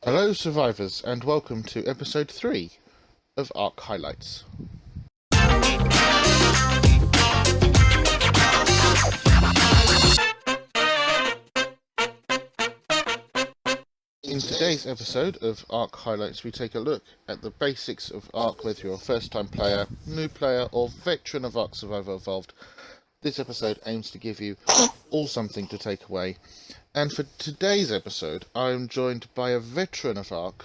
Hello survivors and welcome to episode 3 of Ark Highlights. In today's episode of Ark Highlights we take a look at the basics of Ark, whether you're a first time player, new player or veteran of Ark Survival Evolved. This episode aims to give you all something to take away. And for today's episode I am joined by a veteran of Ark.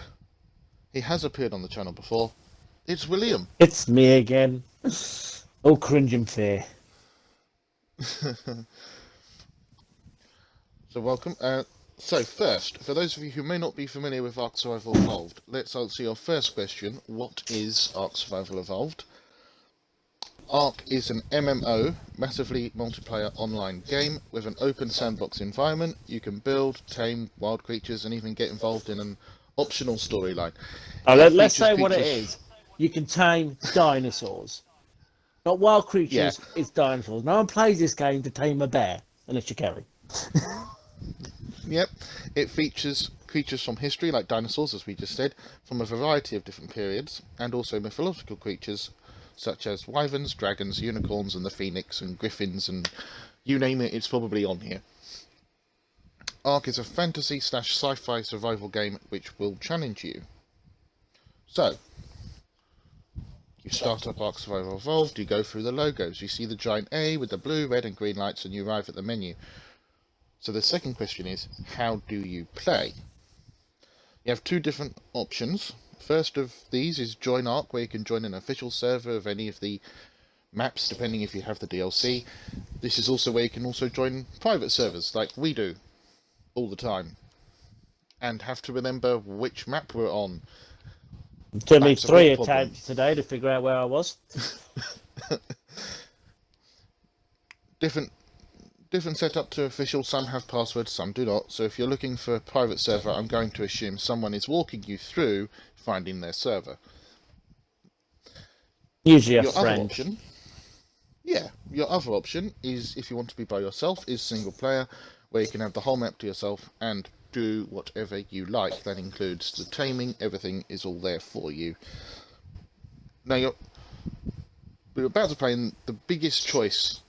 He has appeared on the channel before. It's William. It's me again. All cringe and fear. So welcome. So first, for those of you who may not be familiar with Ark Survival Evolved, let's answer your first question. What is Ark Survival Evolved? Ark is an MMO, massively multiplayer online game with an open sandbox environment. You can build, tame wild creatures and even get involved in an optional storyline. Let's say what it is. You can tame dinosaurs. Not wild creatures, it's dinosaurs. No one plays this game to tame a bear, unless you carry. Yep, it features creatures from history, like dinosaurs, as we just said, from a variety of different periods, and also mythological creatures, such as wyverns, dragons, unicorns, and the phoenix, and griffins, and you name it, it's probably on here. Ark is a fantasy/sci-fi survival game which will challenge you. So, you start up Ark Survival Evolved, you go through the logos, you see the giant A with the blue, red and green lights, and you arrive at the menu. So the second question is, how do you play? You have two different options. First of these is Join Ark, where you can join an official server of any of the maps, depending if you have the DLC. This is also where you can also join private servers, like we do, all the time, and have to remember which map we're on. It took me 3 attempts today to figure out where I was. Different setup to official, some have passwords, some do not, so if you're looking for a private server, I'm going to assume someone is walking you through finding their server. Usually a your friend. Other option, your other option is, if you want to be by yourself, is single player, where you can have the whole map to yourself and do whatever you like. That includes the taming, everything is all there for you. Now we're about to play in the biggest choice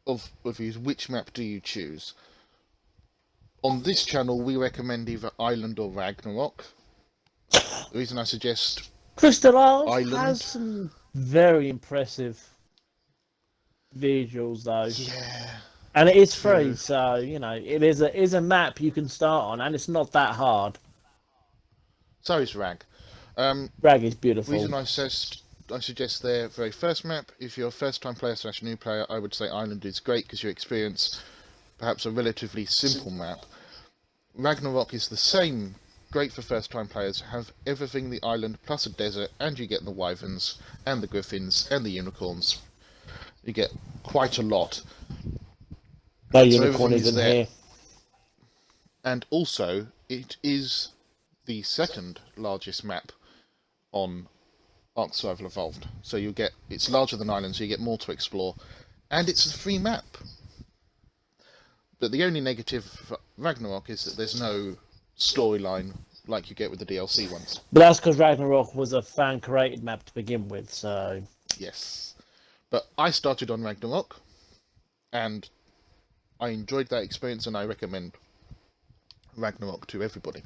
of you, which map do you choose? On this channel we recommend either Island or Ragnarok. The reason I suggest Crystal Isles Island has some very impressive visuals though. Yeah. And it is free, so you know it is a map you can start on, and it's not that hard. So is Rag. Rag is beautiful. The reason I suggest their very first map, if you're a first-time player/new player, I would say Island is great because you experience perhaps a relatively simple map. Ragnarok is the same, great for first-time players, have everything the island plus a desert, and you get the wyverns and the griffins and the unicorns. You get quite a lot. No unicorn isn't here. And also, it is the second largest map on Ark Survival Evolved. So it's larger than Island, so you get more to explore. And it's a free map. But the only negative for Ragnarok is that there's no storyline like you get with the DLC ones. But that's because Ragnarok was a fan-created map to begin with, so... Yes. But I started on Ragnarok, and I enjoyed that experience, and I recommend Ragnarok to everybody.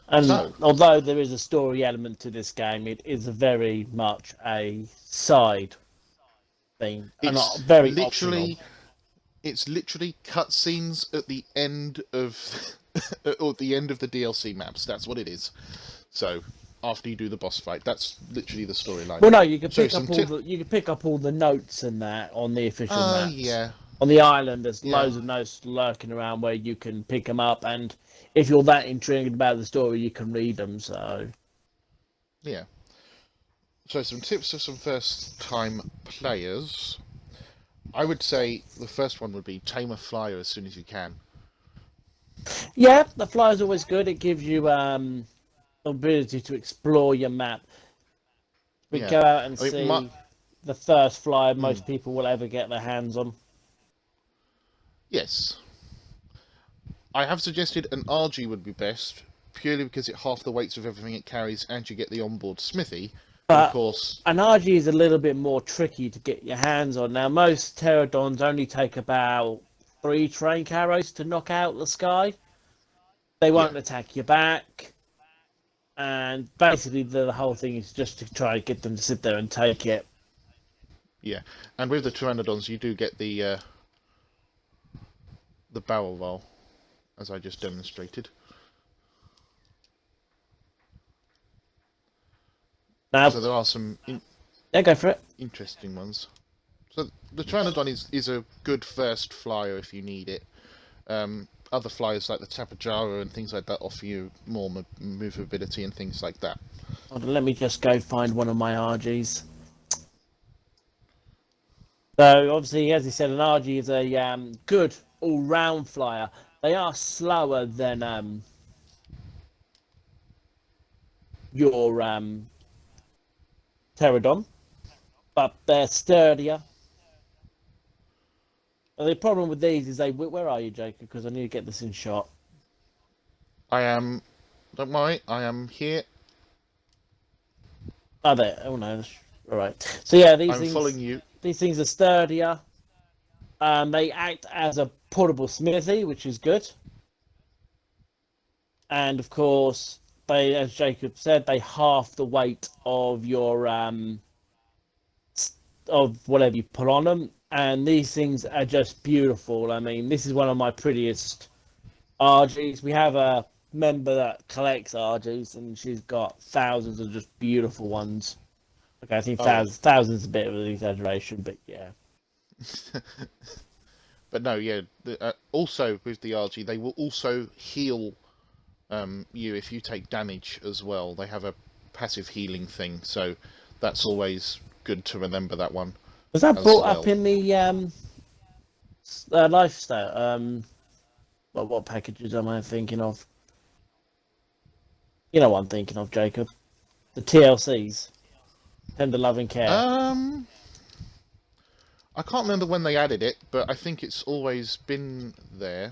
And although there is a story element to this game, it is very much a side thing. It's very literally, optional. It's literally cutscenes at the end of, or the end of the DLC maps. That's what it is. So after you do the boss fight, that's literally the storyline. Well, no, you can pick up all the notes and that on the official maps. Yeah. On the island, there's loads of notes lurking around where you can pick them up, and if you're that intrigued about the story, you can read them. So, yeah. So some tips for some first-time players. I would say the first one would be tame a flyer as soon as you can. Yeah, the flyer's always good. It gives you the ability to explore your map. We go out and see the first flyer most people will ever get their hands on. Yes. I have suggested an RG would be best, purely because it half the weights of everything it carries, and you get the onboard smithy. But of course, an RG is a little bit more tricky to get your hands on. Now, most pterodons only take about 3 trank arrows to knock out the sky. They won't attack your back. And basically, the whole thing is just to try and get them to sit there and take it. Yeah, and with the pteranodons, you do get the barrel roll, as I just demonstrated. Now, so there are some go for it. Interesting ones. So the pteranodon is a good first flyer if you need it. Other flyers like the Tapejara and things like that offer you more movability and things like that. Hold on, let me just go find one of my RGs. So obviously, as he said, an RG is a good all-round flyer. They are slower than your pterodon, but they're sturdier. And the problem with these is where are you, Jacob? Because I need to get this in shot. I am. Don't worry, I am here. Oh, there. Oh no. All right. So yeah, I'm following you. These things are sturdier. They act as a portable smithy, which is good. And of course, they, as Jacob said, they half the weight of your of whatever you put on them. And these things are just beautiful. I mean, this is one of my prettiest RGs. We have a member that collects RGs, and she's got thousands of just beautiful ones. Okay, I think thousands is a bit of an exaggeration, but yeah. But no, yeah. Also with the RG, they will also heal you if you take damage as well. They have a passive healing thing, so that's always good to remember that one. Was that brought up in the lifestyle? What packages am I thinking of? You know what I'm thinking of, Jacob. The TLCs. Tender Love and Care. I can't remember when they added it, but I think it's always been there.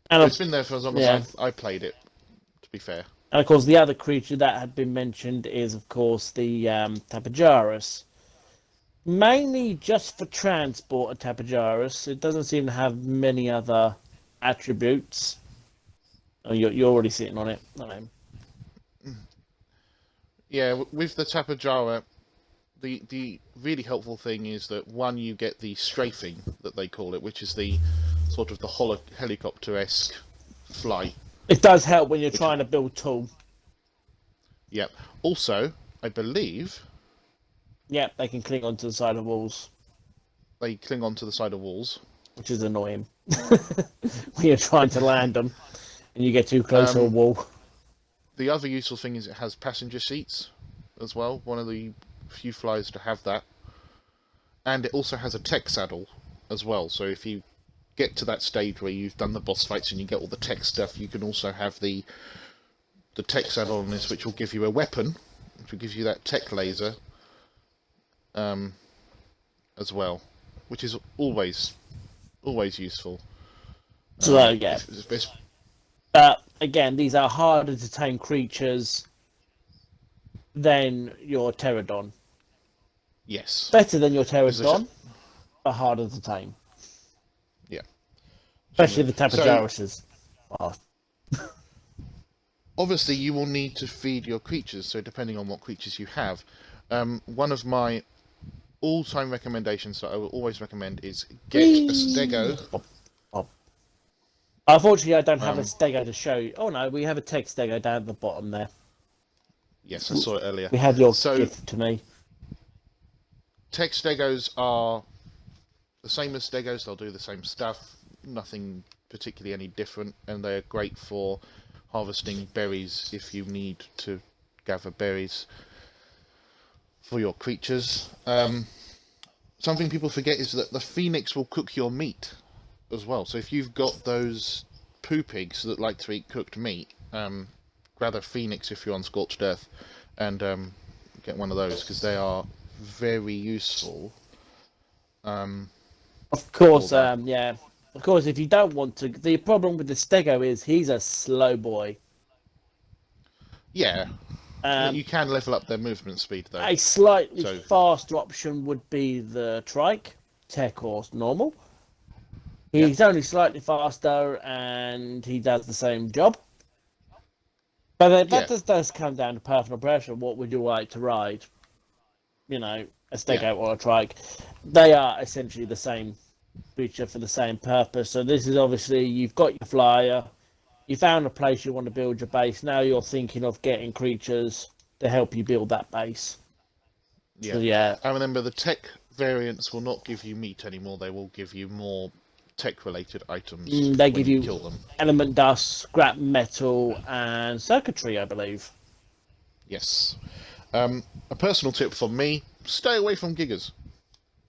And it's been there for as long as I played it, to be fair. And of course, the other creature that had been mentioned is, of course, the Tapejaris. Mainly just for transport of Tapejaris. It doesn't seem to have many other attributes. Oh, you're already sitting on it. I know. Yeah, with the Tapejara, the really helpful thing is that, one, you get the strafing, that they call it, which is the sort of the helicopter-esque flight. It does help when you're trying to build tall. Yep. Also, I believe... Yep, they can cling onto the side of walls. They cling onto the side of walls. Which is annoying. When you're trying to land them and you get too close to a wall. The other useful thing is it has passenger seats as well. One of the few flyers to have that. And it also has a tech saddle as well. So if you get to that stage where you've done the boss fights and you get all the tech stuff, you can also have the tech saddle on this, which will give you a weapon, which will give you that tech laser as well, which is always useful. So yeah. Again, these are harder to tame creatures than your pterodon. Yes. Better than your pterodon, but harder to tame. Yeah. Especially the Tapejarises. Obviously, you will need to feed your creatures, so depending on what creatures you have. One of my all-time recommendations that I will always recommend is get a stego. Unfortunately, I don't have a stego to show you. Oh no, we have a tech stego down at the bottom there. Yes, I saw it earlier. We had your gift to me. Tech stegos are the same as stegos. They'll do the same stuff. Nothing particularly any different, and they're great for harvesting berries if you need to gather berries for your creatures. Something people forget is that the phoenix will cook your meat as well. So if you've got those poo pigs that like to eat cooked meat, grab a phoenix if you're on Scorched Earth and get one of those, because they are very useful Of course, that. yeah. Of course, if you don't want to, the problem with the Stego is he's a slow boy. Yeah, Um, you can level up their movement speed though. a slightly So faster option would be the trike, tech or normal. yeah, He's only slightly faster and he does the same job. But that yeah, does come down to personal preference. What would you like to ride? A yeah, Stego or a trike. They are essentially the same creature for the same purpose. So this is obviously you've got your flyer, you found a place you want to build your base. Now you're thinking of getting creatures to help you build that base. So yeah. yeah, And remember, the tech variants will not give you meat anymore. They will give you more tech-related items they when give you you kill them. element dust, scrap metal, and circuitry, I believe. Yes. A personal tip from me: stay away from gigas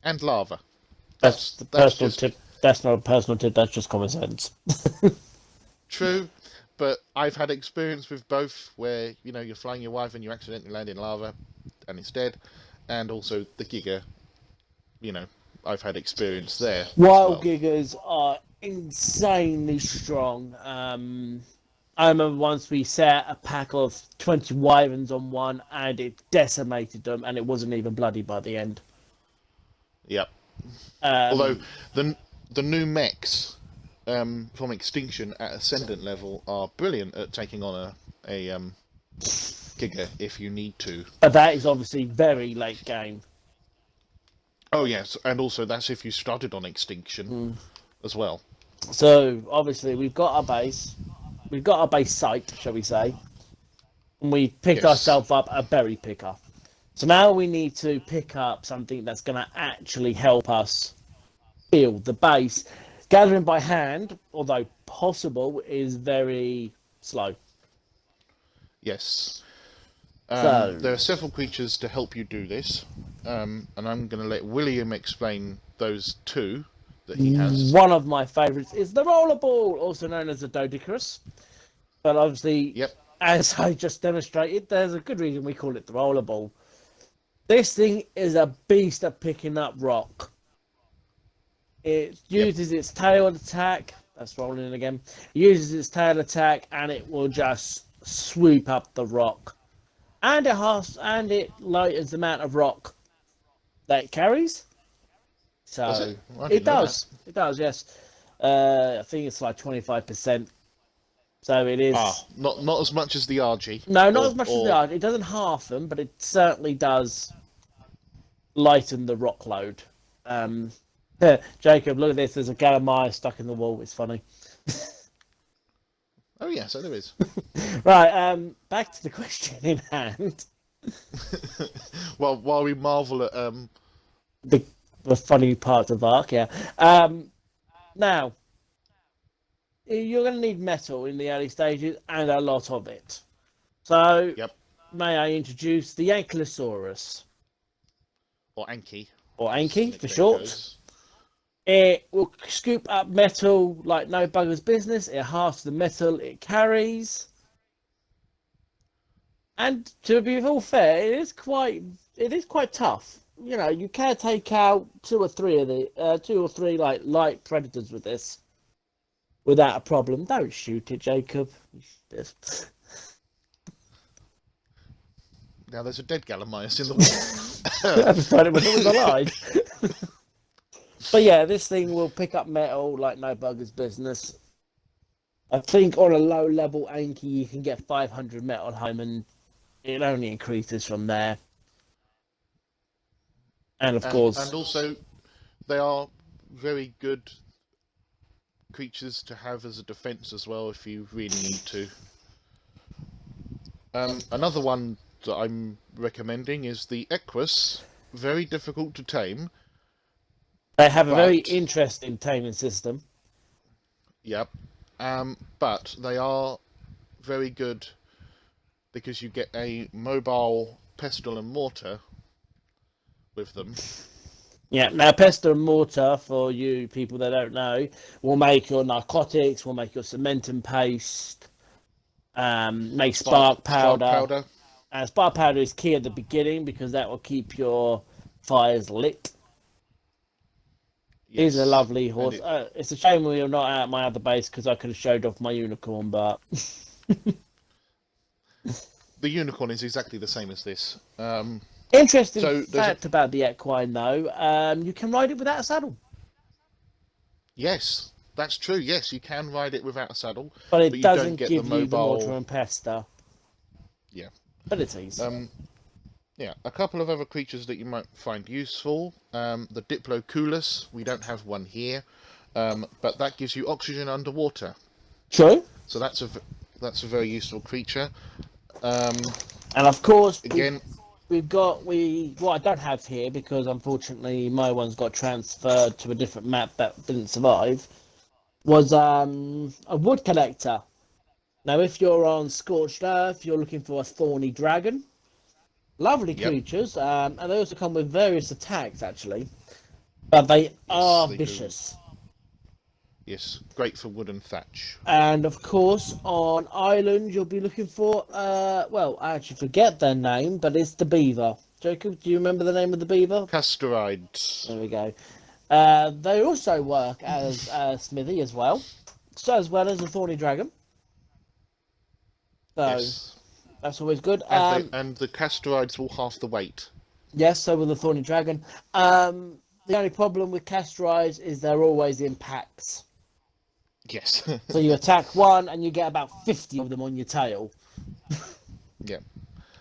and lava. That's the That's personal just tip. That's not a personal tip. That's just common sense. true. But I've had experience with both, where you're flying your wife and you accidentally land in lava, and it's dead, and also the giga. You know, I've had experience there as Wild well. giggers are insanely strong. I remember once we set a pack of 20 wyverns on one and it decimated them and it wasn't even bloody by the end. Yep. Although Um, the new mechs from Extinction at Ascendant level are brilliant at taking on a Giga if you need to. but that is obviously very late game. Oh yes, and also that's if you started on Extinction Mm. as well. So obviously we've got our base. We've got our base site, shall we say. And we picked Yes. ourselves up a berry picker. So now we need to pick up something that's going to actually help us build the base. Gathering by hand, although possible, is very slow. Yes. So, There are several creatures to help you do this, and I'm going to let William explain those two that he has. one of my favourites is the rollerball, also known as the Doedicurus. But obviously, Yep. as I just demonstrated, there's a good reason we call it the rollerball. This thing is a beast at picking up rock. It Yep. uses its tail attack. That's rolling in again. It uses its tail attack, and it will just swoop up the rock. And it lightens the amount of rock that it carries. Does it? So I it didn't know that. does. It does. Yes. I think it's like 25%. So it is. Not as much as the RG, No, not or as much as the or art. It doesn't half them, but it certainly does lighten the rock load. Um, Jacob, look at this. There's a Gallimire stuck in the wall. It's funny. oh yeah, so there is. Right. Back to the question in hand. Well, while we marvel at The the funny part of Ark. Yeah. Now you're going to need metal in the early stages and a lot of it. So yep, may I introduce the Ankylosaurus, or Anki, or as the Anky for nickname short. goes. It will scoop up metal like no bugger's business. It halves the metal it carries. And to be all fair, it is quite tough. You can take out two or three like light predators with this without a problem. Don't shoot it, Jacob. Now there's a dead Gallimimus in the wall. I just thought it was alive. But yeah, this thing will pick up metal like no bugger's business. I think on a low level Anki you can get 500 metal home, and it only increases from there. And of And course, also they are very good creatures to have as a defense as well if you really need to. Another one that I'm recommending is the Equus. Very difficult to tame, they have a very but interesting taming system. yep. But they are very good because you get a mobile pestle and mortar with them. Yeah, now pestle and mortar, for you people that don't know, will make your narcotics, will make your cement and paste, make spark Spark powder. powder. And spark powder is key at the beginning because that will keep your fires lit. He's a Yes. lovely And horse. It's a shame we are not at my other base because I could have showed off my unicorn, but the unicorn is exactly the same as this. interesting So there's a fact about the equine though, you can ride it without a saddle, yes, that's true. Yes, you can ride it without a saddle, but but it you don't doesn't get the give you the mortar mobile. and pester Yeah. abilities. Yeah, a couple of other creatures that you might find useful. The Diploculus, we don't have one here, but that gives you oxygen underwater. True. So that's a very useful creature. And of course, Again, we've got what I don't have here because unfortunately my one's got transferred to a different map that didn't survive. Was a wood collector. Now, if you're on Scorched Earth, you're looking for a thorny dragon. Lovely yep, creatures, and they also come with various attacks actually, but they yes, are they do. vicious. Yes, great for wood and thatch. And of course, on island, you'll be looking for well, I actually forget their name, but it's the beaver. Jacob, do you remember the name of the beaver? Castorides. There we go. They also work as smithy as well, so as well as a thorny dragon. So Yes, that's always good. and the Castorides will half the weight. Yes, so will the thorny dragon. The only problem with Castorides is they're always in packs. Yes. So you attack one and you get about 50 of them on your tail. Yeah.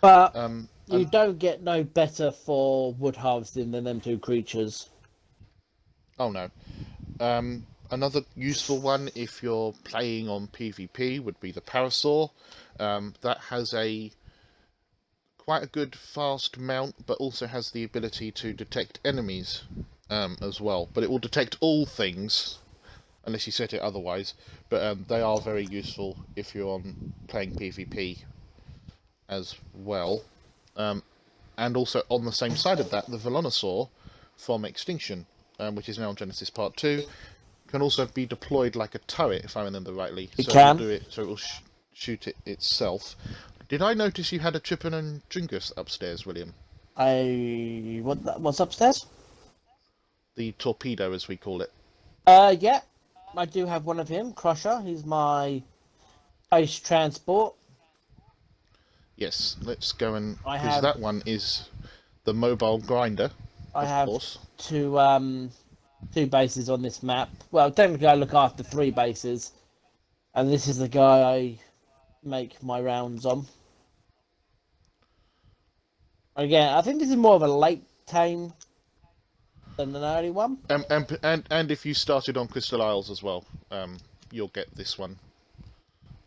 But you And, don't get no better for wood harvesting than them two creatures. oh no. Another useful one if you're playing on PvP would be the Parasaur. That has quite a good fast mount, but also has the ability to detect enemies as well. But it will detect all things, unless you set it otherwise. But they are very useful if you're on playing PvP as well. And also on the same side of that, the Velonosaur from Extinction, which is now on Genesis Part 2, can also be deployed like a turret, if I remember rightly. It So can. it'll do it. So it will shoot it itself. Did I notice you had a Trippin and Dringus upstairs, William? What's upstairs? The torpedo, as we call it. Yeah, I do have one of him, Crusher. He's my ice transport. Yes, let's go and I because have that one is the mobile grinder, I of have course. two bases on this map. Well, technically I look after three bases, and this is the guy I make my rounds on. Again, I think this is more of a late tame than an early one. And if you started on Crystal Isles as well, you'll get this one.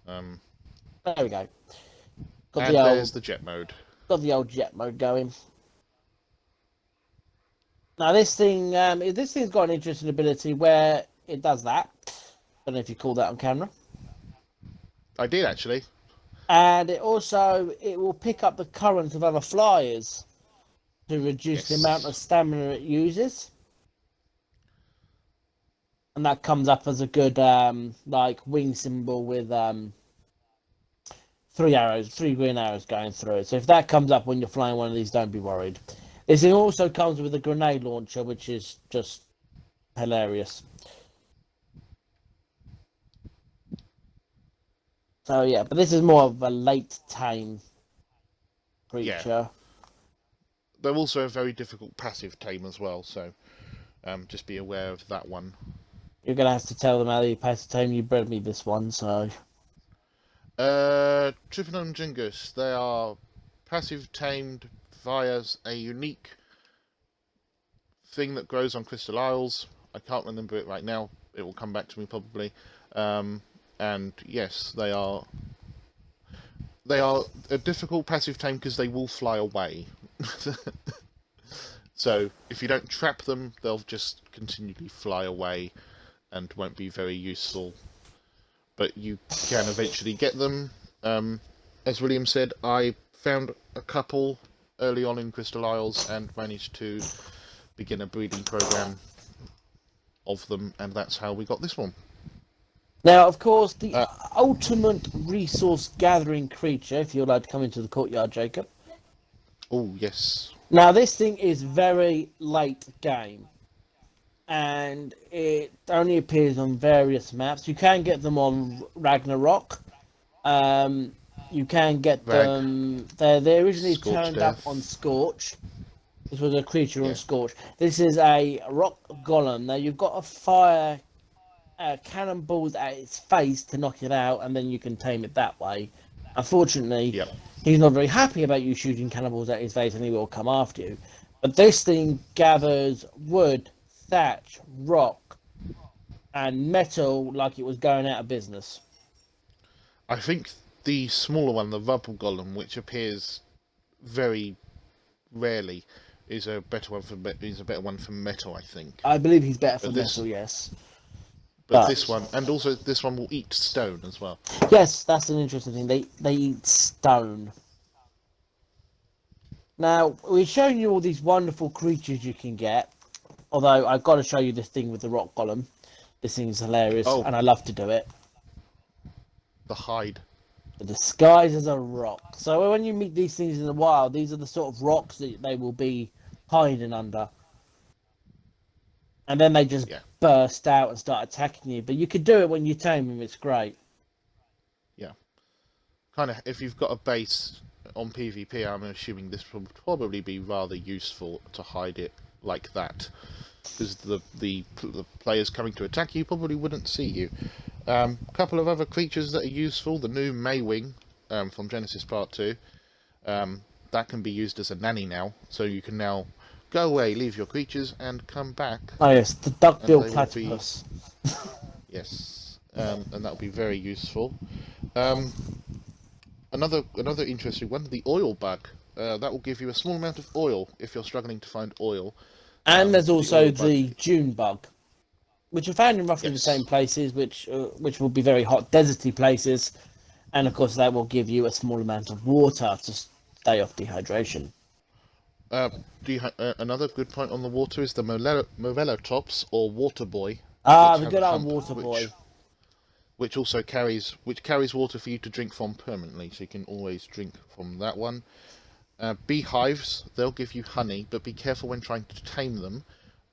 There we go. And there's the jet mode. Got the old jet mode going. Now this thing's got an interesting ability where it does that. Don't know if you call that on camera. I did actually. And it will pick up the current of other flyers to reduce the amount of stamina it uses. And that comes up as a good like wing symbol with three green arrows going through it. So if that comes up when you're flying one of these, don't be worried. This thing also comes with a grenade launcher, which is just hilarious. So yeah, but this is more of a late tame creature. Yeah. They're also a very difficult passive tame as well, so just be aware of that one. You're gonna have to tell them how you passive tame. You bred me this one, so. Trippin and Jingus, they are passive tamed via a unique thing that grows on Crystal Isles. I can't remember it right now. It will come back to me probably. And yes, they are a difficult passive tame because they will fly away. So if you don't trap them, they'll just continually fly away and won't be very useful. But you can eventually get them. As William said, I found a couple early on in Crystal Isles and managed to begin a breeding program of them, and that's how we got this one. Now, of course, the ultimate resource gathering creature, if you're allowed to come into the courtyard, Jacob. Oh, yes. Now, this thing is very late game. and it only appears on various maps. You can get them on Ragnarok. Um, you can get Rag, them. They originally Scorched turned up on Earth. Scorch. This was a creature on Yeah. Scorch. This is a rock golem. Now you've got to fire cannonballs at its face to knock it out, and then you can tame it that way. Unfortunately, Yep. he's not very happy about you shooting cannonballs at his face, and he will come after you. But this thing gathers wood, thatch, rock, and metal like it was going out of business. I think the smaller one, the rubble golem, which appears very rarely, is a better one for metal, I think. I believe he's better for But this, metal, yes. but But this one, and also this one will eat stone as well. yes, that's an interesting thing. They eat stone. Now we've shown you all these wonderful creatures you can get. Although I've got to show you this thing with the rock golem. This thing is hilarious, Oh, and I love to do it. the hide. The disguise as a rock. So when you meet these things in the wild, these are the sort of rocks that they will be hiding under. And then they just Yeah. burst out and start attacking you. But you can do it when you tame them, it's great. Yeah. Kind of. If you've got a base on PvP, I'm assuming this will probably be rather useful to hide it like that, because the players coming to attack you probably wouldn't see you. A couple of other creatures that are useful. The new Maywing from Genesis Part 2. That can be used as a nanny now, so you can now go away, leave your creatures, and come back. Oh yes, the And duck-billed they will be platypus. yes, and that will be very useful. Another interesting one, the oil bug. That will give you a small amount of oil if you're struggling to find oil. And there's The also oil bug. the June bug, which are found in roughly the Yes. same places, which will be very hot, deserty places. And of course, that will give you a small amount of water to stay off dehydration. Another good point on the water is the Morellotops or Water Boy, Ah, which the have good a old hump, water boy. which also carries water for you to drink from permanently, so you can always drink from that one. Beehives, they'll give you honey, but be careful when trying to tame them.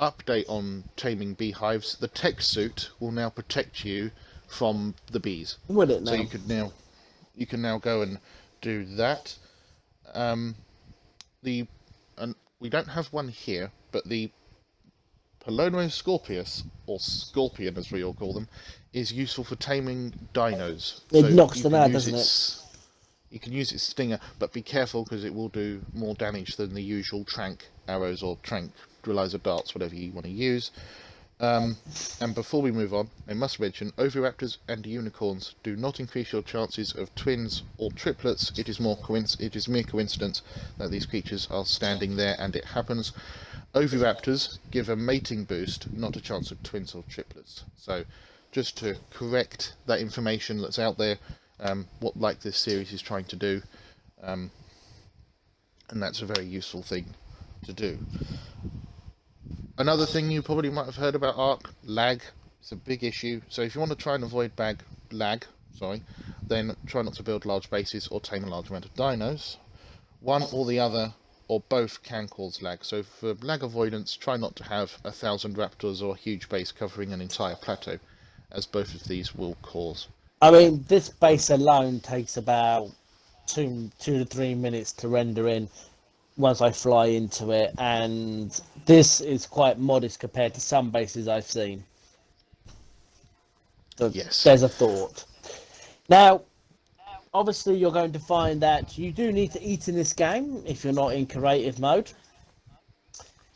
Update on taming beehives: the tech suit will now protect you from the bees, Will it so now? you can now go and do that. The and we don't have one here, but the Scorpius, or Scorpion as we all call them, is useful for taming dinos. It knocks you them can out, use doesn't it? you can use its stinger, but be careful because it will do more damage than the usual trank arrows or tranquilizer darts, whatever you want to use. And before we move on, I must mention oviraptors and unicorns do not increase your chances of twins or triplets. It is mere coincidence that these creatures are standing there and it happens. Oviraptors give a mating boost, not a chance of twins or triplets. So, just to correct that information that's out there, what like this series is trying to do, and that's a very useful thing to do. Another thing you probably might have heard about Ark, lag. It's a big issue. So if you want to try and avoid lag, then try not to build large bases or tame a large amount of dinos. One or the other, or both, can cause lag. So for lag avoidance, try not to have 1,000 raptors or a huge base covering an entire plateau, as both of these will cause. I mean, this base alone takes about two to 3 minutes to render in once I fly into it, and this is quite modest compared to some bases I've seen. So Yes. there's a thought. Now, obviously, you're going to find that you do need to eat in this game if you're not in creative mode.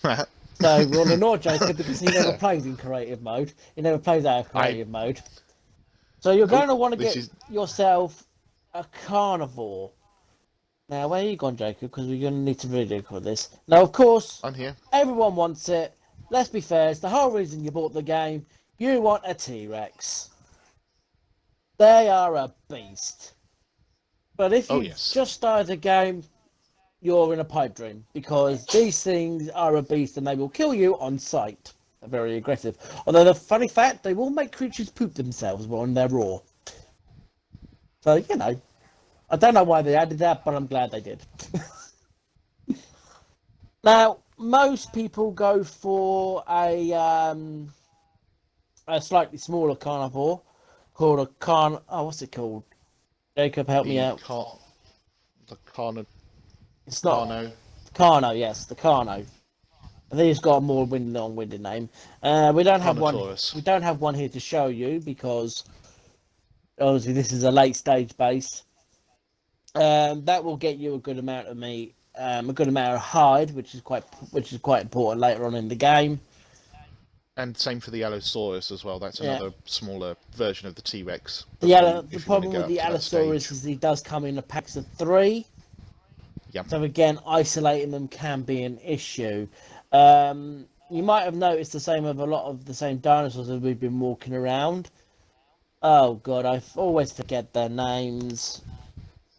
So we'll ignore Jacob because he never plays in creative mode. He never plays out of creative mode. So you're going to want to get yourself a carnivore. Now, where are you gone, Jacob? Because we're going to need to video record this. Now, of course, I'm here. everyone wants it. Let's be fair, it's the whole reason you bought the game. You want a T-Rex. They are a beast. But if you just started the game, you're in a pipe dream. Because these things are a beast and they will kill you on sight. They're very aggressive. Although the funny fact, they will make creatures poop themselves when they're raw. So, you know. I don't know why they added that, but I'm glad they did. Now, most people go for a slightly smaller carnivore called a carn. Oh, what's it called? Jacob, help me The out. car, the Carno, It's not Carno, Carno. Yes, the Carno. I think it's got a more long-winded name. We don't have one. Carnotaurus. We don't have one here to show you because obviously this is a late-stage base. That will get you a good amount of meat, a good amount of hide, which is quite important later on in the game. And same for the Allosaurus as well. That's Yeah. another smaller version of the T-Rex. The If you want to problem get with up the to that Allosaurus stage. is he does come in a packs of 3. Yeah. So again, isolating them can be an issue. You might have noticed the same of a lot of the same dinosaurs as we've been walking around. Oh god, I always forget their names.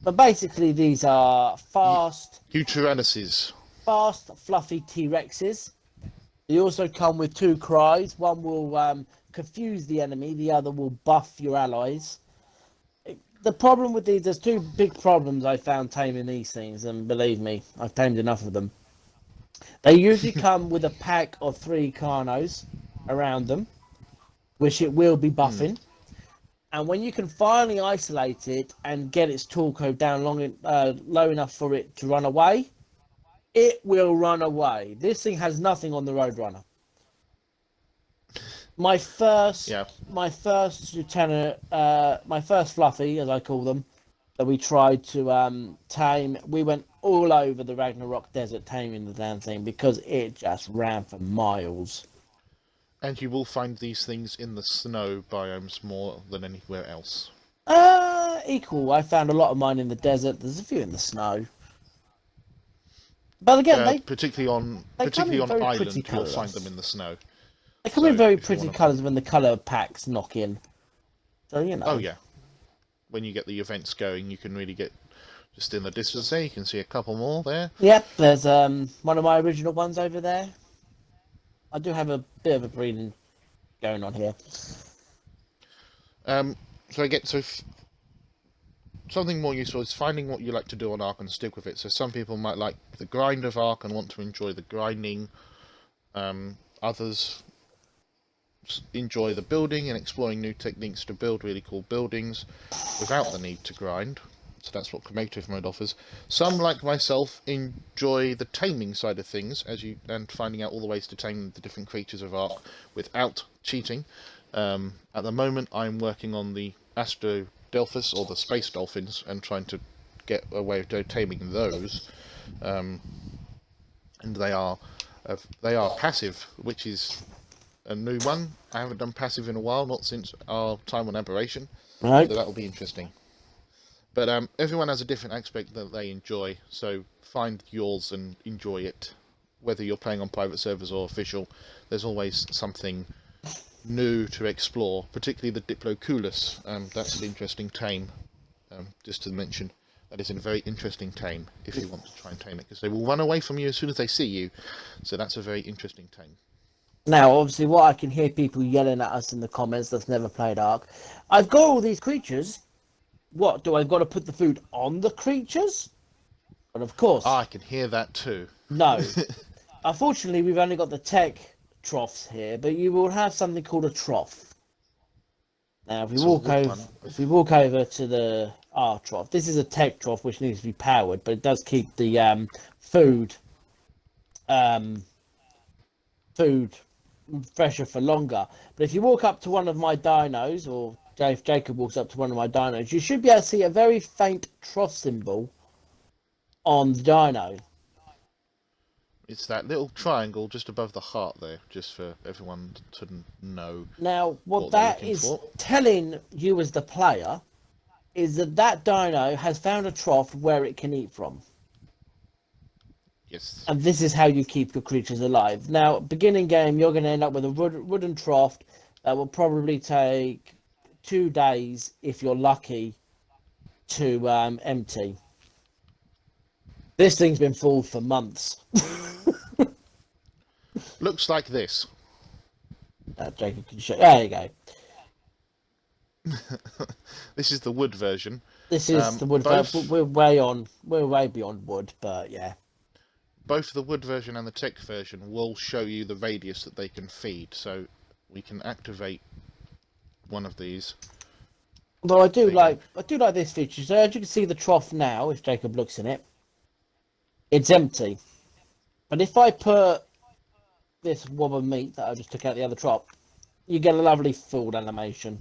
But basically, these are Tyrannosaurus. fast, fluffy T-Rexes. They also come with 2 cries. One will confuse the enemy. The other will buff your allies. The problem with these, there's 2 big problems I found taming these things, and believe me, I've tamed enough of them. They usually come with a pack of 3 Carnos around them, which it will be buffing. And when you can finally isolate it and get its tool code down low enough for it to run away, it will run away. This thing has nothing on the Roadrunner. My first lieutenant, my first fluffy, as I call them, that we tried to tame, we went all over the Ragnarok desert taming the damn thing because it just ran for miles. And you will find these things in the snow biomes more than anywhere else. Equal. I found a lot of mine in the desert. There's a few in the snow. But again, particularly on very island, pretty you'll find colours. them in the snow. They come in very pretty colours when the colour packs knock in. So, you know. Oh yeah. When you get the events going, you can really get just in the distance there. You can see a couple more there. Yep, there's one of my original ones over there. I do have a bit of a breeding going on here. Something more useful is finding what you like to do on Ark and stick with it. So some people might like the grind of Ark and want to enjoy the grinding. Others enjoy the building and exploring new techniques to build really cool buildings without the need to grind. So that's what creative mode offers. Some, like myself, enjoy the taming side of things, and finding out all the ways to tame the different creatures of Ark without cheating. At the moment, I'm working on the Astro Delphus, or the space dolphins, and trying to get a way of taming those. And they are passive, which is a new one. I haven't done passive in a while, not since our time on Aberration. Right. So that'll be interesting. But everyone has a different aspect that they enjoy, so find yours and enjoy it. Whether you're playing on private servers or official, there's always something new to explore, particularly the Diploculus. That's an interesting tame, just to mention. That is a very interesting tame, if you want to try and tame it, because they will run away from you as soon as they see you. So that's a very interesting tame. Now, obviously, what I can hear people yelling at us in the comments that's never played Ark. I've got all these creatures. What, do I got to put the food on the creatures? But of course. I can hear that too. No. Unfortunately, we've only got the tech troughs here, but you will have something called a trough. Now, if we walk over to the trough, this is a tech trough which needs to be powered, but it does keep the food fresher for longer. But if you walk up to one of my dinos, or if Jacob walks up to one of my dinos, you should be able to see a very faint trough symbol on the dino. It's that little triangle just above the heart there, just for everyone to know. Now, what that is telling you as the player is that dino has found a trough where it can eat from. Yes. And this is how you keep your creatures alive. Now, beginning game, you're going to end up with a wooden trough that will probably take 2 days, if you're lucky, to empty. This thing's been full for months. Looks like this. Jacob can show. There you go. This is the wood version. This is the wood version. We're way beyond wood, but yeah. both the wood version and the tech version will show you the radius that they can feed. So we can activate one of these. Though I do There you like this feature. So as you can see the trough now, if Jacob looks in it, it's empty. But if I put this wob of meat that I just took out the other trough, you get a lovely food animation.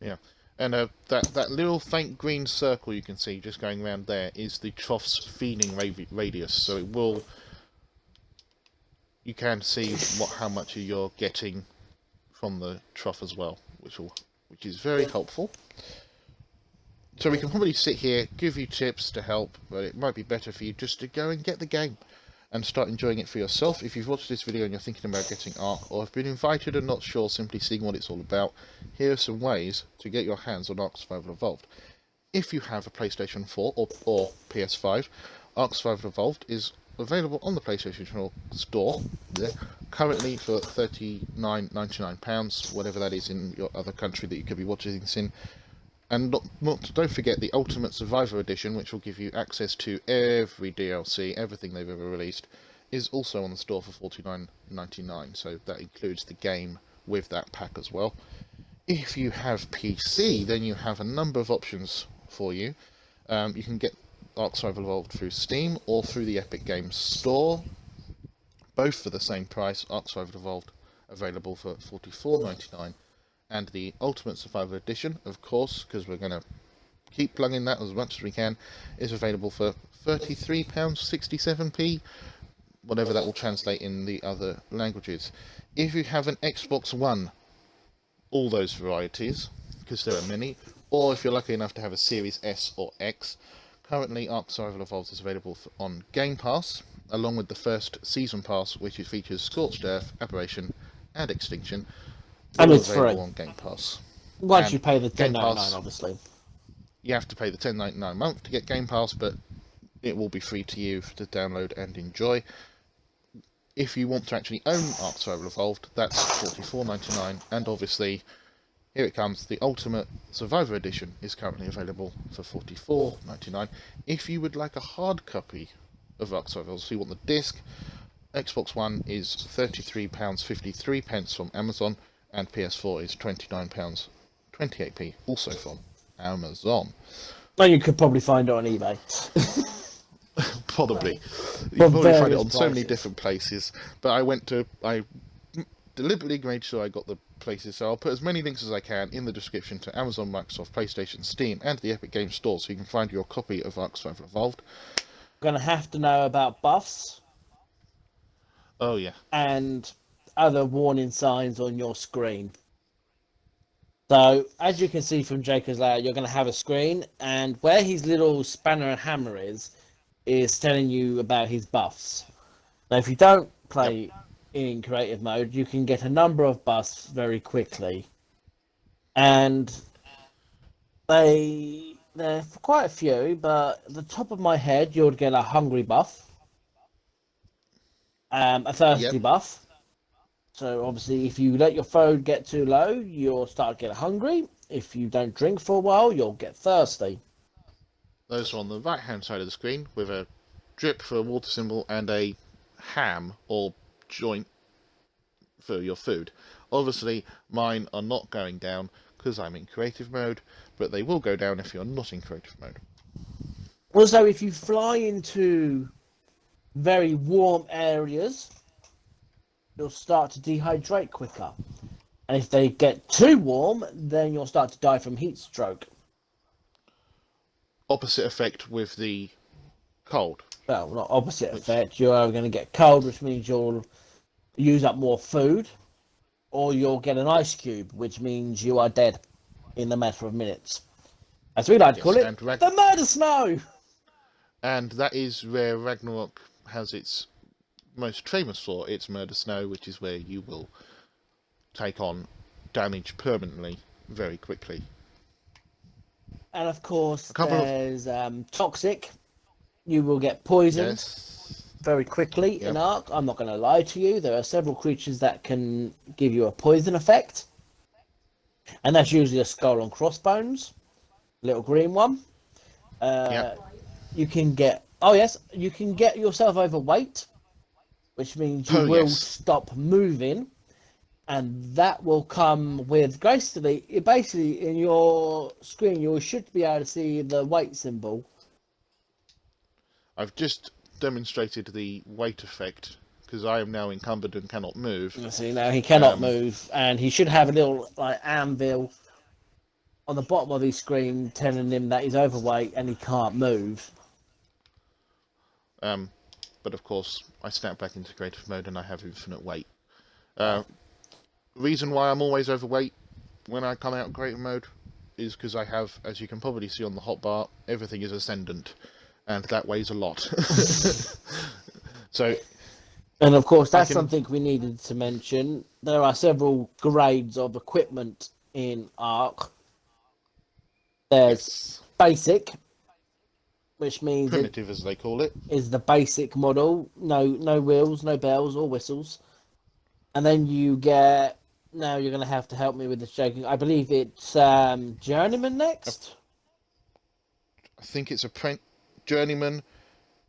Yeah, and that little faint green circle you can see just going around there is the trough's feeding radius. So it will, you can see how much you're getting from the trough as well, which is very helpful. So we can probably sit here, give you tips to help, but it might be better for you just to go and get the game and start enjoying it for yourself. If you've watched this video and you're thinking about getting Ark, or have been invited and not sure, simply seeing what it's all about, here are some ways to get your hands on Ark Survival Evolved. If you have a PlayStation 4 or PS5, Ark Survival Evolved is available on the PlayStation Store currently for £39.99, whatever that is in your other country that you could be watching this in. And don't forget the Ultimate Survivor Edition, which will give you access to every DLC, everything they've ever released, is also on the store for £49.99. So that includes the game with that pack as well. If you have PC, then you have a number of options for you. You can get Ark Survival Evolved through Steam or through the Epic Games Store, both for the same price. Ark Survival Evolved available for £44.99. And the Ultimate Survivor Edition, of course, because we're going to keep plugging that as much as we can, is available for £33.67p, whatever that will translate in the other languages. If you have an Xbox One, all those varieties, because there are many, or if you're lucky enough to have a Series S or X, currently Ark Survival Evolved is available on Game Pass, along with the first Season Pass, which features Scorched Earth, Aberration, and Extinction. And it's free on Game Pass. Once you pay the $10.99, obviously. You have to pay the $10.99 a month to get Game Pass, but it will be free to you to download and enjoy. If you want to actually own Ark Survival Evolved, that's $44.99, and obviously, here it comes, the Ultimate Survivor Edition is currently available for $44.99. If you would like a hard copy of Ark Survival, so you want the disc, Xbox One is £33.53 from Amazon, and PS4 is £29.28p, also from Amazon. Well, you could probably find it on eBay. Probably. You can probably find it on so many different places, but I deliberately made sure I got the places, so I'll put as many links as I can in the description to Amazon, Microsoft, PlayStation, Steam, and the Epic Games Store, so you can find your copy of Ark Survival Evolved. Going to have to know about buffs. Oh, yeah. And other warning signs on your screen. So, as you can see from Jacob's layout, you're going to have a screen, and where his little spanner and hammer is telling you about his buffs. Now, if you don't play in creative mode, you can get a number of buffs very quickly. And they're quite a few, but at the top of my head, you'll get a hungry buff, a thirsty buff. So obviously, if you let your phone get too low, you'll start getting hungry. If you don't drink for a while, you'll get thirsty. Those are on the right-hand side of the screen, with a drip for a water symbol and a ham or joint for your food. Obviously, mine are not going down because I'm in creative mode, but they will go down if you're not in creative mode. Also, if you fly into very warm areas, you'll start to dehydrate quicker. And if they get too warm, then you'll start to die from heat stroke. Opposite effect with the cold. Well, not opposite effect. You're going to get cold, which means you'll use up more food, or you'll get an ice cube, which means you are dead in a matter of minutes. As we like to call it, the murder snow! And that is where Ragnarok has its most famous for, its murder snow, which is where you will take on damage permanently very quickly. And of course, there's toxic. You will get poisoned very quickly in Ark. I'm not going to lie to you. There are several creatures that can give you a poison effect. And that's usually a skull and crossbones. Little green one. You can get Oh yes, you can get yourself overweight, which means you Oh will yes. stop moving, and that will come with gracefully. Basically, in your screen, you should be able to see the weight symbol. I've just demonstrated the weight effect because I am now encumbered and cannot move. See, now he cannot Um, move, and he should have a little like anvil on the bottom of his screen telling him that he's overweight and he can't move. but of course, I snap back into creative mode and I have infinite weight. Oh. Reason why I'm always overweight when I come out of creative mode is because I have, as you can probably see on the hotbar, everything is ascendant, and that weighs a lot. So, And of course, that's something we needed to mention. There are several grades of equipment in Ark. There's yes, basic, which means primitive as they call it. is the basic model. No wheels, no bells or whistles. And then you get. Now you're going to have to help me with this joking. I believe it's Journeyman next. I think it's Journeyman,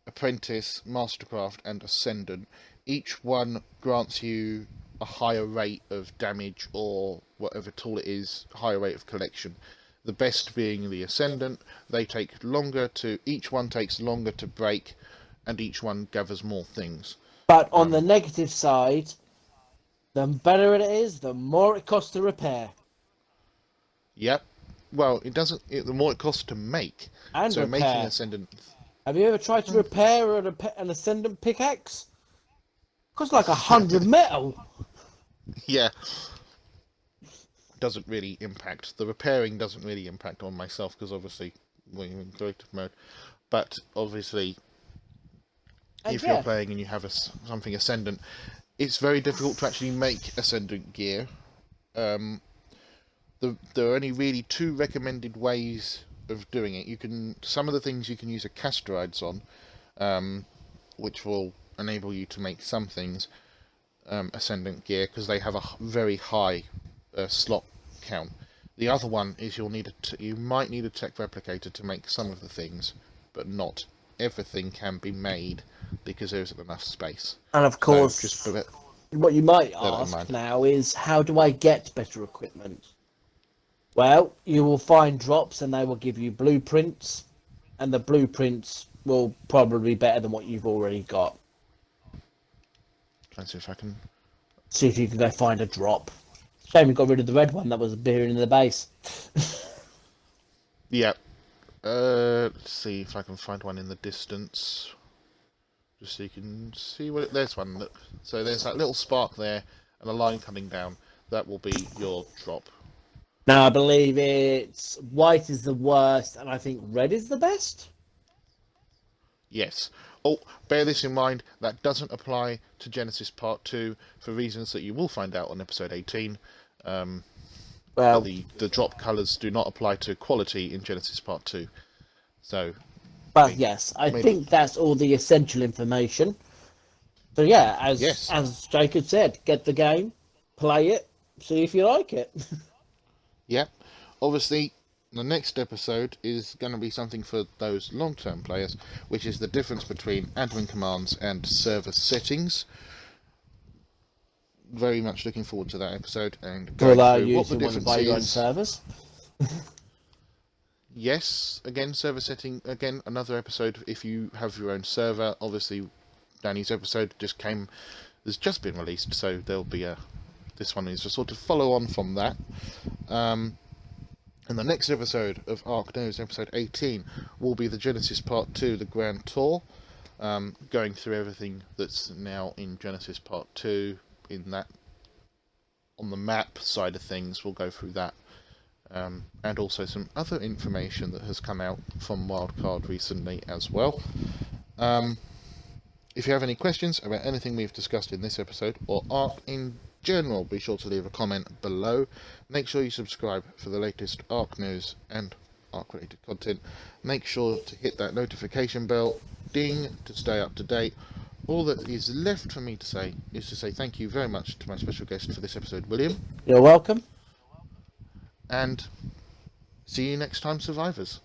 Apprentice, Mastercraft, and Ascendant. Each one grants you a higher rate of damage or whatever tool it is, higher rate of collection. The best being the Ascendant. Each one takes longer to break, and each one gathers more things. But on the negative side, the better it is, the more it costs to repair. Yep. Well, it doesn't. The more it costs to make. And so repair. making Ascendant. Have you ever tried to repair an Ascendant pickaxe? Costs like 100 metal. Yeah. Doesn't really impact. The repairing doesn't really impact on myself because obviously we're in creative mode. But obviously, if you're playing and you have something Ascendant, it's very difficult to actually make Ascendant gear. There are only really 2 recommended ways of doing it. Some of the things you can use are castorides on, which will enable you to make some things Ascendant gear because they have a very high slot count. The other one is you might need a tech replicator to make some of the things, but not everything can be made because there isn't enough space. And of course, So what you might ask now is, how do I get better equipment? Well, you will find drops and they will give you blueprints, and the blueprints will probably be better than what you've already got. Let's see if I can... See if you can go find a drop. Shame we got rid of the red one that was appearing in the base. Yeah. Let's see if I can find one in the distance. Just so you can see what there's one. Look. So there's that little spark there and a line coming down. That will be your drop. Now I believe it's white is the worst, and I think red is the best. Yes. Oh, bear this in mind. That doesn't apply to Genesis Part 2 for reasons that you will find out on episode 18. Well, the drop colours do not apply to quality in Genesis Part 2. So. But yes, I think that's all the essential information. So yeah, as Jacob said, get the game, play it, see if you like it. Yeah. Obviously, the next episode is going to be something for those long-term players, which is the difference between admin commands and server settings. Very much looking forward to that episode and going through what the difference is. Your own servers. Yes, again, server setting, again, another episode if you have your own server. Obviously, Danny's episode has just been released, so there'll be this one is a sort of follow on from that. And the next episode of Ark News, episode 18, will be the Genesis Part 2, the Grand Tour, going through everything that's now in Genesis Part 2, on the map side of things. We'll go through that. And also some other information that has come out from Wildcard recently as well. If you have any questions about anything we've discussed in this episode, or Ark in general, be sure to leave a comment below. Make sure you subscribe for the latest Ark news and Ark related content. Make sure to hit that notification bell, ding, to stay up to date. All that is left for me to say is to say thank you very much to my special guest for this episode, William. You're welcome. And see you next time, survivors.